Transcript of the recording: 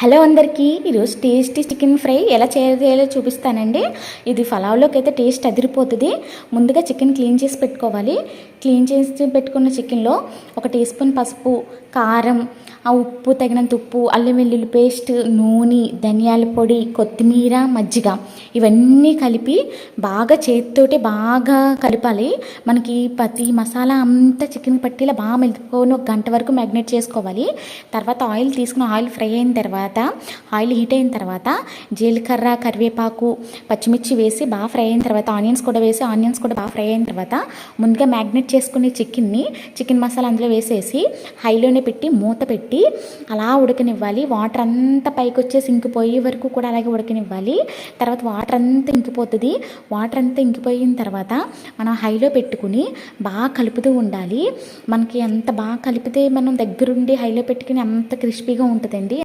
Hello అందరికీ ఈరోజు tasty chicken fry ఎలా చేయాలో చూపిస్తానండి. ఇది పలావ్లోకి అయితే టేస్ట్ అదిరిపోతుంది. ముందుగా చికెన్ క్లీన్ చేసి పెట్టుకోవాలి. క్లీన్ చేసి పెట్టుకున్న చికెన్లో 1 టీ స్పూన్ పసుపు, కారం, ఉప్పు, తగినంత ఉప్పు, అల్లం వెల్లుల్లి పేస్ట్, నూనె, ధనియాల పొడి, కొత్తిమీర, మజ్జిగ ఇవన్నీ కలిపి బాగా చేతితోటి బాగా కలపాలి. మనకి ప్రతి మసాలా అంతా చికెన్ పట్టేలా బాగా మెలుపుకొని 1 గంట వరకు మ్యాగ్నేట్ చేసుకోవాలి. తర్వాత ఆయిల్ తీసుకుని ఆయిల్ ఫ్రై అయిన తర్వాత ఆయిల్ హీట్ అయిన తర్వాత జీలకర్ర, కరివేపాకు, పచ్చిమిర్చి వేసి బాగా ఫ్రై అయిన తర్వాత ఆనియన్స్ కూడా బాగా ఫ్రై అయిన తర్వాత ముందుగా మ్యాగ్నేట్ చేసుకునే చికెన్ మసాలా అందులో వేసేసి హైలోనే పెట్టి మూత పెట్టి అలా ఉడకనివ్వాలి. వాటర్ అంతా పైకి వచ్చేసి ఇంకిపోయే వరకు కూడా అలాగే ఉడకనివ్వాలి. తర్వాత వాటర్ అంతా ఇంకిపోతుంది. వాటర్ అంతా ఇంకిపోయిన తర్వాత మనం హైలో పెట్టుకుని బాగా కలుపుతూ ఉండాలి. మనకి ఎంత బాగా కలిపితే మనం దగ్గరుండి హైలో పెట్టుకుని అంత క్రిస్పీగా ఉంటుందండి.